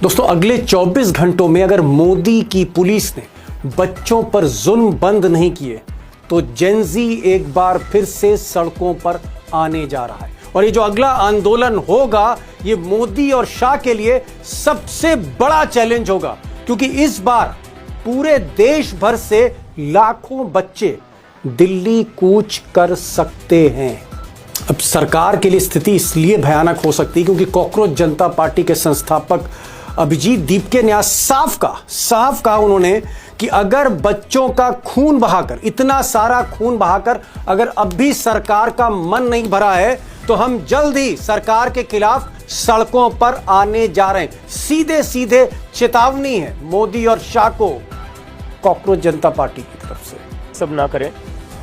दोस्तों अगले 24 घंटों में अगर मोदी की पुलिस ने बच्चों पर जुल्म बंद नहीं किए तो जेनजी एक बार फिर से सड़कों पर आने जा रहा है। और ये जो अगला आंदोलन होगा ये मोदी और शाह के लिए सबसे बड़ा चैलेंज होगा, क्योंकि इस बार पूरे देश भर से लाखों बच्चे दिल्ली कूच कर सकते हैं। अब सरकार के लिए स्थिति इसलिए भयानक हो सकती है क्योंकि कॉकरोच जनता पार्टी के संस्थापक अभिजीत दीपके ने आज साफ कहा उन्होंने कि अगर बच्चों का खून बहाकर, इतना सारा खून बहाकर अगर अब भी सरकार का मन नहीं भरा है तो हम जल्द ही सरकार के खिलाफ सड़कों पर आने जा रहे हैं। सीधे सीधे चेतावनी है मोदी और शाह को कॉकरोच जनता पार्टी की तरफ से। सब ना करें।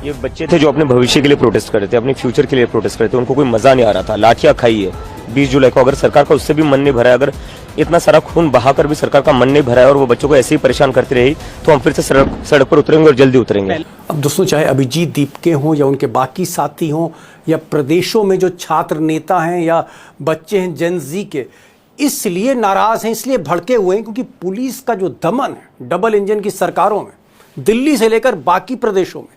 ये बच्चे थे जो अपने भविष्य के लिए प्रोटेस्ट कर रहे थे, अपने फ्यूचर के लिए प्रोटेस्ट कर रहे थे, उनको कोई मजा नहीं आ रहा था। लाठियां खाई है 20 जुलाई को। अगर सरकार का उससे भी मन नहीं भरा है, अगर इतना सारा खून बहाकर भी सरकार का मन नहीं भरा है और वो बच्चों को ऐसे ही परेशान करती रही तो हम फिर से सड़क पर उतरेंगे और जल्दी उतरेंगे। अब दोस्तों चाहे अभिजीत दीपके हों या उनके बाकी साथी हों या प्रदेशों में जो छात्र नेता हैं या बच्चे हैं जेनजी के, इसलिए नाराज हैं, इसलिए भड़के हुए हैं क्योंकि पुलिस का जो दमन है डबल इंजन की सरकारों में, दिल्ली से लेकर बाकी प्रदेशों में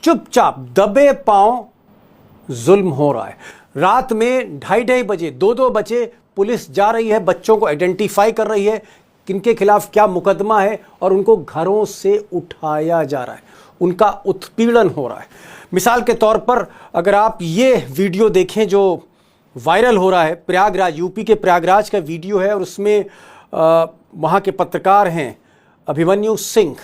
चुपचाप दबे पांव जुल्म हो रहा है। रात में 2:30 बजे 2-2 बजे पुलिस जा रही है, बच्चों को आइडेंटिफाई कर रही है किनके खिलाफ क्या मुकदमा है और उनको घरों से उठाया जा रहा है, उनका उत्पीड़न हो रहा है। मिसाल के तौर पर अगर आप ये वीडियो देखें जो वायरल हो रहा है, प्रयागराज, यूपी के प्रयागराज का वीडियो है और उसमें वहाँ के पत्रकार हैं अभिमन्यु सिंह,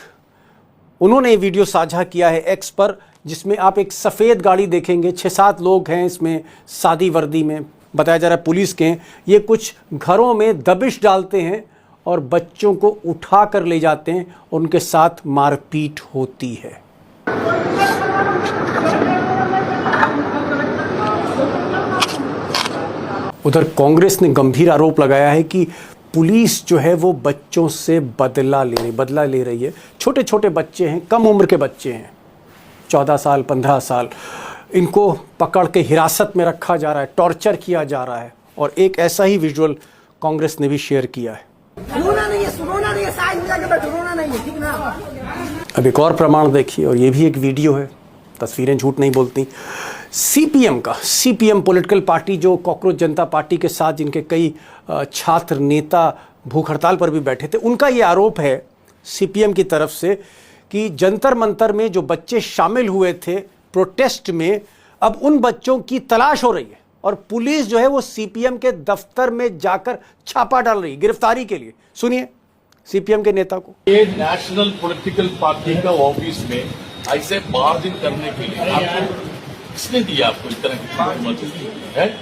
उन्होंने ये वीडियो साझा किया है एक्स पर, जिसमें आप एक सफ़ेद गाड़ी देखेंगे, 6-7 लोग हैं इसमें सादी वर्दी में, बताया जा रहा है पुलिस के। ये कुछ घरों में दबिश डालते हैं और बच्चों को उठा कर ले जाते हैं और उनके साथ मारपीट होती है। उधर कांग्रेस ने गंभीर आरोप लगाया है कि पुलिस जो है वो बच्चों से बदला ले रही है। छोटे छोटे बच्चे हैं, कम उम्र के बच्चे हैं, 14 साल 15 साल, इनको पकड़ के हिरासत में रखा जा रहा है, टॉर्चर किया जा रहा है। और एक ऐसा ही विजुअल कांग्रेस ने भी शेयर किया है। अब एक और प्रमाण देखिए, और ये भी एक वीडियो है, तस्वीरें झूठ नहीं बोलती। सीपीएम पॉलिटिकल पार्टी जो कॉकरोच जनता पार्टी के साथ जिनके कई छात्र नेता भूख हड़ताल पर भी बैठे थे, उनका ये आरोप है सीपीएम की तरफ से कि जंतर मंतर में जो बच्चे शामिल हुए थे प्रोटेस्ट में, अब उन बच्चों की तलाश हो रही है और पुलिस जो है वो सीपीएम के दफ्तर में जाकर छापा डाल रही है गिरफ्तारी के लिए। सुनिए सीपीएम के नेता को। ये नेशनल पॉलिटिकल पार्टी का ऑफिस में ऐसे मार्जिन करने के लिए आपको किसने दिया? आपको इस तरह की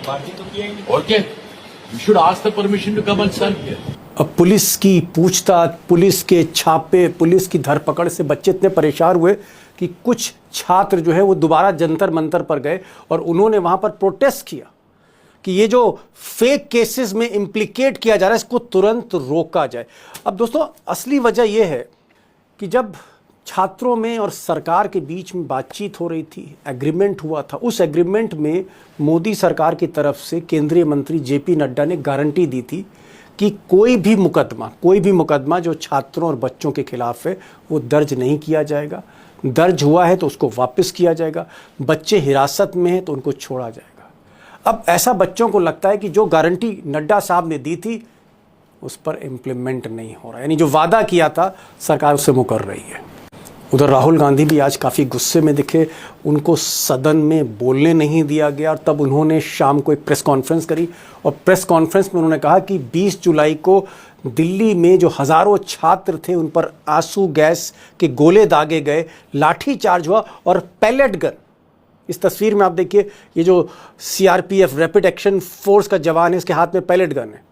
पार्टी तो किया ही नहीं। और क्या? You should ask the permission to come and serve here. अब पुलिस की पूछताछ, पुलिस के छापे, पुलिस की धरपकड़ से बच्चे इतने परेशान हुए कि कुछ छात्र जो है वो दोबारा जंतर मंतर पर गए और उन्होंने वहां पर प्रोटेस्ट किया कि ये जो फेक केसेस में इम्प्लीकेट किया जा रहा है इसको तुरंत रोका जाए। अब दोस्तों असली वजह यह है कि जब छात्रों में और सरकार के बीच में बातचीत हो रही थी, एग्रीमेंट हुआ था, उस एग्रीमेंट में मोदी सरकार की तरफ से केंद्रीय मंत्री जेपी नड्डा ने गारंटी दी थी कि कोई भी मुकदमा जो छात्रों और बच्चों के खिलाफ है वो दर्ज नहीं किया जाएगा। दर्ज हुआ है तो उसको वापस किया जाएगा, बच्चे हिरासत में हैं तो उनको छोड़ा जाएगा। अब ऐसा बच्चों को लगता है कि जो गारंटी नड्डा साहब ने दी थी उस पर इम्प्लीमेंट नहीं हो रहा, यानी जो वादा किया था सरकार उससे मुकर रही है। उधर राहुल गांधी भी आज काफ़ी गुस्से में दिखे, उनको सदन में बोलने नहीं दिया गया और तब उन्होंने शाम को एक प्रेस कॉन्फ्रेंस करी और प्रेस कॉन्फ्रेंस में उन्होंने कहा कि 20 जुलाई को दिल्ली में जो हज़ारों छात्र थे उन पर आंसू गैस के गोले दागे गए, लाठी चार्ज हुआ और पैलेट गन, इस तस्वीर में आप देखिए ये जो सीआरपीएफ रैपिड एक्शन फोर्स का जवान है इसके हाथ में पैलेट गन है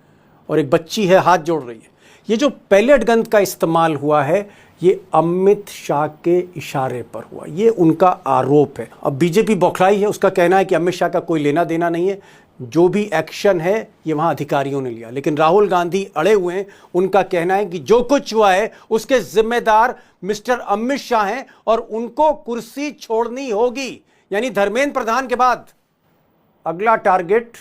और एक बच्ची है हाथ जोड़ रही है। ये जो पैलेट गन का इस्तेमाल हुआ है ये अमित शाह के इशारे पर हुआ, ये उनका आरोप है। अब बीजेपी बौखलाई है, उसका कहना है कि अमित शाह का कोई लेना देना नहीं है, जो भी एक्शन है ये वहाँ अधिकारियों ने लिया। लेकिन राहुल गांधी अड़े हुए हैं, उनका कहना है कि जो कुछ हुआ है उसके जिम्मेदार मिस्टर अमित शाह हैं और उनको कुर्सी छोड़नी होगी। यानी धर्मेंद्र प्रधान के बाद अगला टारगेट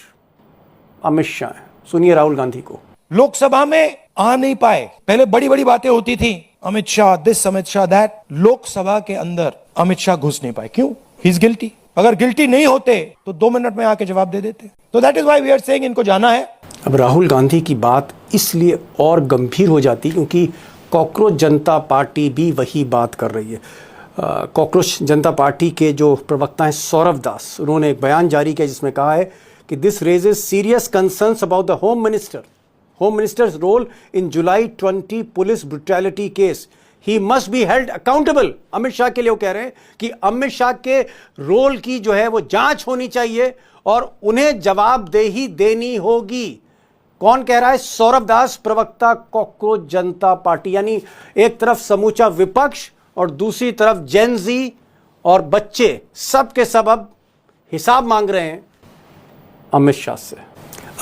अमित शाह है। सुनिए राहुल गांधी को। लोकसभा में आ नहीं पाए। पहले बड़ी बड़ी बातें होती थी, अमित शाह दिस, अमित शाह दैट। लोकसभा के अंदर अमित शाह घुस नहीं पाए, क्यों? He is guilty. अगर गिल्टी नहीं होते तो 2 मिनट में आके जवाब दे देते। तो that is why we are saying इनको जाना है। अब राहुल गांधी की बात इसलिए और गंभीर हो जाती क्योंकि कॉकरोच जनता पार्टी भी वही बात कर रही है। कॉकरोच जनता पार्टी के जो प्रवक्ता हैं सौरभ दास, उन्होंने एक बयान जारी किया जिसमें कहा है कि this raises serious concerns about the home minister's role in July 20 police brutality case. He must be held accountable. Amit Shah के लिए वो कह रहे हैं कि अमित शाह के रोल की जो है वो जांच होनी चाहिए और उन्हें जवाबदेही देनी होगी। कौन कह रहा है? सौरभ दास, प्रवक्ता कॉकरोच जनता पार्टी। यानी एक तरफ समूचा विपक्ष और दूसरी तरफ जेन जी और बच्चे, सब के सब अब हिसाब मांग रहे हैं अमित शाह से।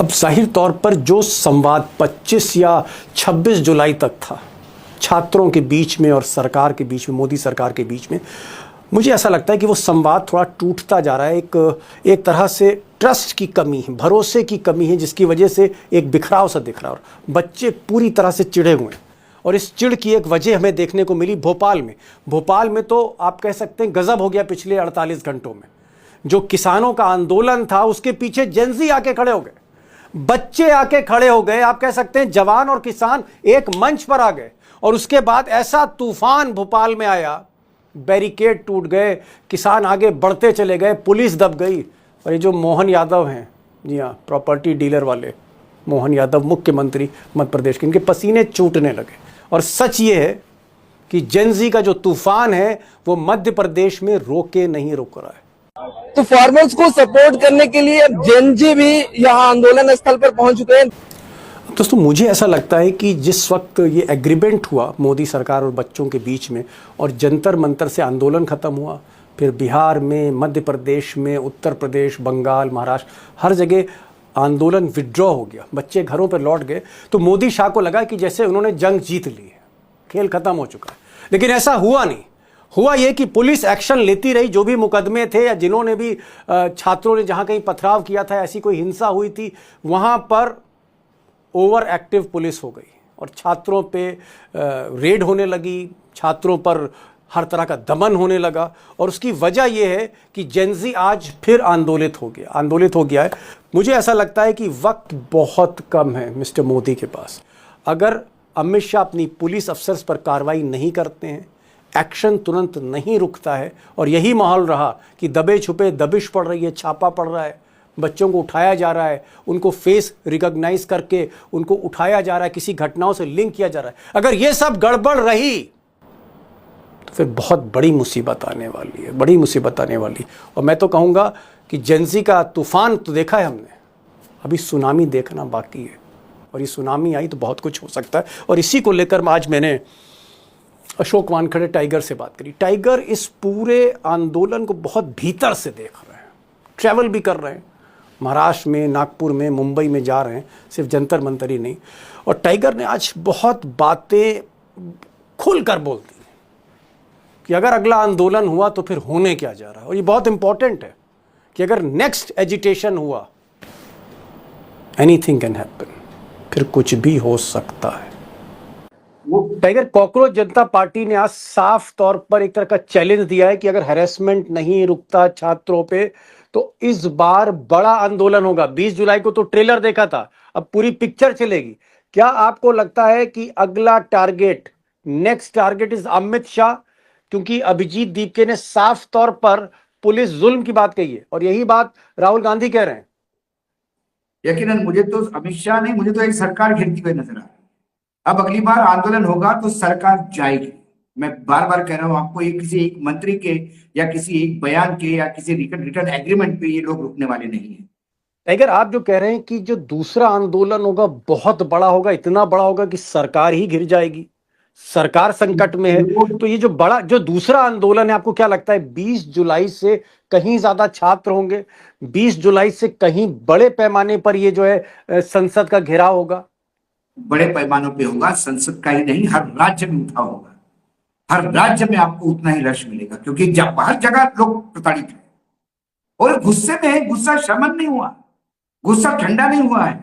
अब जाहिर तौर पर जो संवाद 25 या 26 जुलाई तक था छात्रों के बीच में और सरकार के बीच में, मोदी सरकार के बीच में, मुझे ऐसा लगता है कि वो संवाद थोड़ा टूटता जा रहा है। एक तरह से ट्रस्ट की कमी है, भरोसे की कमी है, जिसकी वजह से एक बिखराव सा दिख रहा है और बच्चे पूरी तरह से चिढ़े हुए हैं। और इस चिढ़ की एक वजह हमें देखने को मिली भोपाल में तो आप कह सकते हैं गजब हो गया पिछले 48 घंटों में। जो किसानों का आंदोलन था उसके पीछे जेनजी आके खड़े हो गए, बच्चे आके खड़े हो गए, आप कह सकते हैं जवान और किसान एक मंच पर आ गए। और उसके बाद ऐसा तूफान भोपाल में आया, बैरिकेड टूट गए, किसान आगे बढ़ते चले गए, पुलिस दब गई। और ये जो मोहन यादव हैं, जी हाँ, प्रॉपर्टी डीलर वाले मोहन यादव, मुख्यमंत्री मध्य प्रदेश के, इनके पसीने छूटने लगे। और सच ये है कि जेनजी का जो तूफान है वो मध्य प्रदेश में नहीं रुक रहा है। तो फार्मर्स को सपोर्ट करने के लिए अब जेनजी भी यहाँ आंदोलन स्थल पर पहुंच चुके हैं। दोस्तों, मुझे ऐसा लगता है कि जिस वक्त ये एग्रीमेंट हुआ मोदी सरकार और बच्चों के बीच में और जंतर मंतर से आंदोलन खत्म हुआ, फिर बिहार में, मध्य प्रदेश में, उत्तर प्रदेश, बंगाल, महाराष्ट्र, हर जगह आंदोलन विड्रॉ हो गया, बच्चे घरों पर लौट गए, तो मोदी शाह को लगा कि जैसे उन्होंने जंग जीत ली है, खेल खत्म हो चुका है। लेकिन ऐसा हुआ नहीं। हुआ ये कि पुलिस एक्शन लेती रही। जो भी मुकदमे थे या जिन्होंने भी छात्रों ने जहां कहीं पथराव किया था, ऐसी कोई हिंसा हुई थी, वहां पर ओवर एक्टिव पुलिस हो गई और छात्रों पे रेड होने लगी, छात्रों पर हर तरह का दमन होने लगा। और उसकी वजह यह है कि जेनजी आज फिर आंदोलित हो गया है। मुझे ऐसा लगता है कि वक्त बहुत कम है मिस्टर मोदी के पास। अगर अमित शाह अपनी पुलिस अफसर्स पर कार्रवाई नहीं करते हैं, एक्शन तुरंत नहीं रुकता है, और यही माहौल रहा कि दबे छुपे दबिश पड़ रही है, छापा पड़ रहा है, बच्चों को उठाया जा रहा है, उनको फेस रिकॉग्नाइज करके उनको उठाया जा रहा है, किसी घटनाओं से लिंक किया जा रहा है, अगर ये सब गड़बड़ रही तो फिर बहुत बड़ी मुसीबत आने वाली है, बड़ी मुसीबत आने वाली। और मैं तो कहूँगा कि जेनजी का तूफान तो देखा है हमने, अभी सुनामी देखना बाकी है, और ये सुनामी आई तो बहुत कुछ हो सकता है। और इसी को लेकर आज मैंने अशोक वानखेड़े टाइगर से बात करी। टाइगर इस पूरे आंदोलन को बहुत भीतर से देख रहे हैं, ट्रैवल भी कर रहे हैं, महाराष्ट्र में, नागपुर में, मुंबई में जा रहे हैं, सिर्फ जंतर मंतर ही नहीं। और टाइगर ने आज बहुत बातें खुलकर बोल दी कि अगर अगला आंदोलन हुआ तो फिर होने क्या जा रहा है। और ये बहुत इंपॉर्टेंट है कि अगर नेक्स्ट एजिटेशन हुआ, एनीथिंग कैन हैपन, फिर कुछ भी हो सकता है। टाइगर, कॉकरोच जनता पार्टी ने आज साफ तौर पर एक तरह का चैलेंज दिया है कि अगर हैरेसमेंट नहीं रुकता छात्रों पे तो इस बार बड़ा आंदोलन होगा। 20 जुलाई को तो ट्रेलर देखा था, अब पूरी पिक्चर चलेगी। क्या आपको लगता है कि अगला target, next target is Amit Shah? क्योंकि अभिजीत दीपके ने साफ तौर पर पुलिस जुल्म की बात कही है और यही बात राहुल गांधी कह रहे हैं। यकीनन मुझे तो अमित शाह नहीं, मुझे तो एक सरकार घिरती हुई नजर आ रही है। अब अगली बार आंदोलन होगा तो सरकार जाएगी। मैं बार बार कह रहा हूं आपको, ये किसी एक मंत्री के या किसी एक बयान के या किसी रिटर्न एग्रीमेंट पे ये लोग रुकने वाले नहीं है। टाइगर, आप जो कह रहे हैं कि जो दूसरा आंदोलन होगा बहुत बड़ा होगा, इतना बड़ा होगा कि सरकार ही घिर जाएगी, सरकार संकट में है, तो ये जो दूसरा आंदोलन है, आपको क्या लगता है 20 जुलाई से कहीं ज्यादा छात्र होंगे? 20 जुलाई से कहीं बड़े पैमाने पर ये जो है संसद का घेराव होगा? बड़े पैमानों पे होगा, संसद का ही नहीं, हर राज्य में उठा होगा। हर राज्य में आपको उतना ही रश मिलेगा, क्योंकि जब हर जगह लोग प्रताड़ित हैं और गुस्से में है। गुस्सा शमन नहीं हुआ, गुस्सा ठंडा नहीं हुआ है।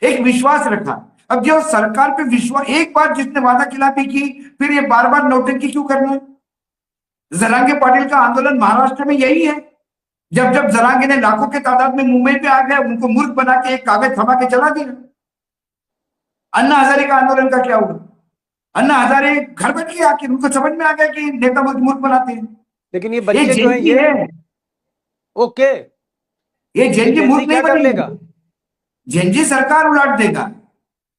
एक विश्वास रखा, अब जो सरकार पे विश्वास, एक बार जिसने वादा खिलाफी की, फिर ये बार बार नौटंकी क्यों करना है? जरांगे पाटिल का आंदोलन महाराष्ट्र में यही है। जब जब जरांगे ने लाखों के तादाद में मुंबई पे आ गए, उनको मूर्ख बना के एक कागज थमा के चला दिया। अन्ना हजारे का आंदोलन का क्या हुआ? अन्ना हजारे घर बैठ के आके उनको समझ में आ गया कि नेता मूर्ख बनाते हैं। लेकिन ये बच्चे जो है ये ओके, ये जेनजी मूर्ख नहीं क्या कर बनेगा। लेगा? जेनजी सरकार उलट देगा,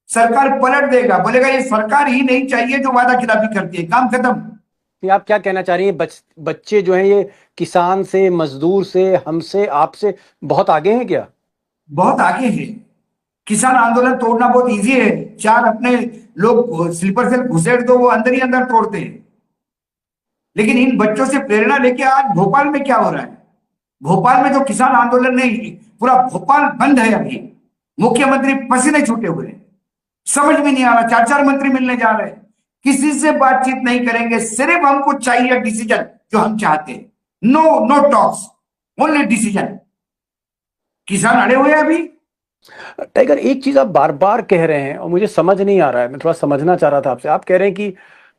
सरकार पलट देगा, बोलेगा ये सरकार ही नहीं चाहिए जो वादा खिलाफी करती है, काम खत्म। ये आप क्या कहना चाह रही हैं? बच्चे जो हैं ये किसान से, मजदूर से, हमसे, आपसे बहुत आगे हैं क्या? बहुत आगे है। किसान आंदोलन तोड़ना बहुत इजी है, चार अपने लोग स्लीपर सेल घुसेड़ दो, वो अंदर ही अंदर तोड़ते हैं। लेकिन इन बच्चों से प्रेरणा लेके आज भोपाल में क्या हो रहा है? भोपाल में जो किसान आंदोलन नहीं, पूरा भोपाल बंद है अभी। मुख्यमंत्री पसीने छूटे हुए हैं, समझ में नहीं आ रहा, चार चार मंत्री मिलने जा रहे हैं, किसी से बातचीत नहीं करेंगे, सिर्फ हमको चाहिए डिसीजन जो हम चाहते हैं। No talks, only decision. किसान अड़े हुए हैं अभी। टाइगर, एक चीज आप बार बार कह रहे हैं और मुझे समझ नहीं आ रहा है, मैं थोड़ा समझना चाह रहा था आपसे। आप कह रहे हैं कि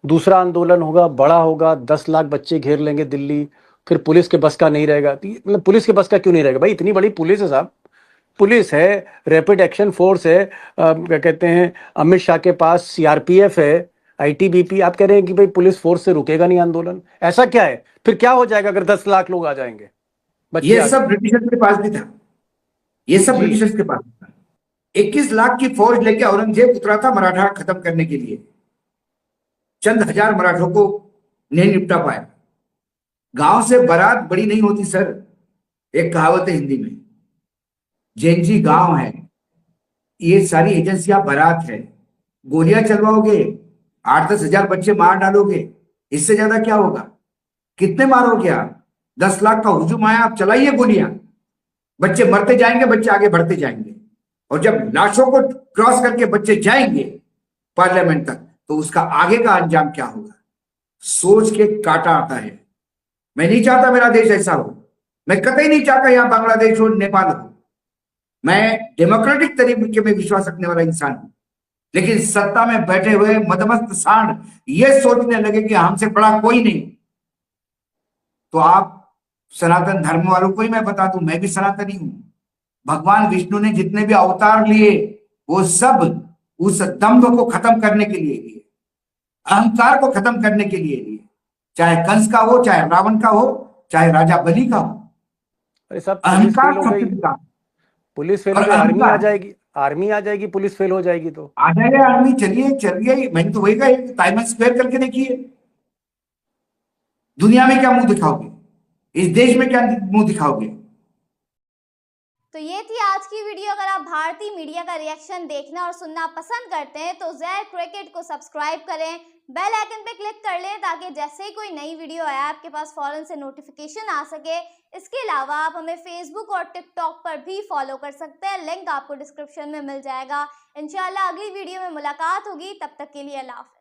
दूसरा आंदोलन होगा, बड़ा होगा, 10 लाख बच्चे घेर लेंगे दिल्ली, फिर पुलिस के बस का नहीं रहेगा। मतलब पुलिस के बस का क्यों नहीं रहेगा भाई? इतनी बड़ी पुलिस है साहब, पुलिस है, रैपिड एक्शन फोर्स है, क्या कहते हैं, अमित शाह के पास सीआरपीएफ है, आईटीबीपी। आप कह रहे हैं कि भाई पुलिस फोर्स से रुकेगा नहीं आंदोलन? ऐसा क्या है? फिर क्या हो जाएगा अगर 10 लाख लोग आ जाएंगे? ये सब ब्रिटिशर्स के पास भी था, ये सब ब्रिटिशर्स के पास था। 21 लाख की फौज लेके औरंगजेब उतरा था मराठा खत्म करने के लिए, चंद हजार मराठों को नहीं निपटा पाया। गांव से बारात बड़ी नहीं होती सर, एक कहावत है हिंदी में, जेएनजी गांव है, ये सारी एजेंसियां बारात है। गोलियां चलवाओगे, 8-10 हजार बच्चे मार डालोगे, इससे ज्यादा क्या होगा? कितने मारोगे आप? 10 लाख का हुजूम आया, आप चलाइए गोलियां, बच्चे मरते जाएंगे, बच्चे आगे बढ़ते जाएंगे, और जब लाशों को क्रॉस करके बच्चे जाएंगे पार्लियामेंट तक, तो उसका आगे का अंजाम क्या होगा? सोच के काटा आता है। मैं नहीं चाहता मेरा देश ऐसा हो, मैं कतई नहीं चाहता यहां बांग्लादेश हो, नेपाल हो। मैं डेमोक्रेटिक तरीके में विश्वास रखने वाला इंसान हूं, लेकिन सत्ता में बैठे हुए मदमस्त सांड ये सोचने लगे कि हमसे बड़ा कोई नहीं। तो आप सनातन धर्म वालों को ही मैं बता दूं, मैं भी सनातनी हूं। भगवान विष्णु ने जितने भी अवतार लिए, वो सब उस दंभ को खत्म करने के लिए लिए, अहंकार को खत्म करने के लिए लिए। चाहे कंस का हो, चाहे रावण का हो, चाहे राजा बलि का हो। अरे सब अहंकार हो सबसे गई, बड़ा। पुलिस फेल हो और गई, आर्मी आ अहंकार जाएगी, आर्मी आ जाएगी, पुलिस फेल हो जाएगी तो आ जाएगा आदमी। चलिए चलिए, मैंने तो वही कहा, टाइम स्क्वायर करके देखिए, दुनिया में क्या मुंह दिखाओगे, इस देश में क्या मुंह दिखाओगे? तो ये थी आज की वीडियो। अगर आप भारतीय मीडिया का रिएक्शन देखना और सुनना पसंद करते हैं तो ज़ेड क्रिकेट को सब्सक्राइब करें, बेल आइकन पे क्लिक कर लें ताकि जैसे ही कोई नई वीडियो आए आपके पास फौरन से नोटिफिकेशन आ सके। इसके अलावा आप हमें फेसबुक और टिकटॉक पर भी फॉलो कर सकते हैं, लिंक आपको डिस्क्रिप्शन में मिल जाएगा। इंशाल्लाह अगली वीडियो में मुलाकात होगी, तब तक के लिए अल्लाह हाफ़िज़।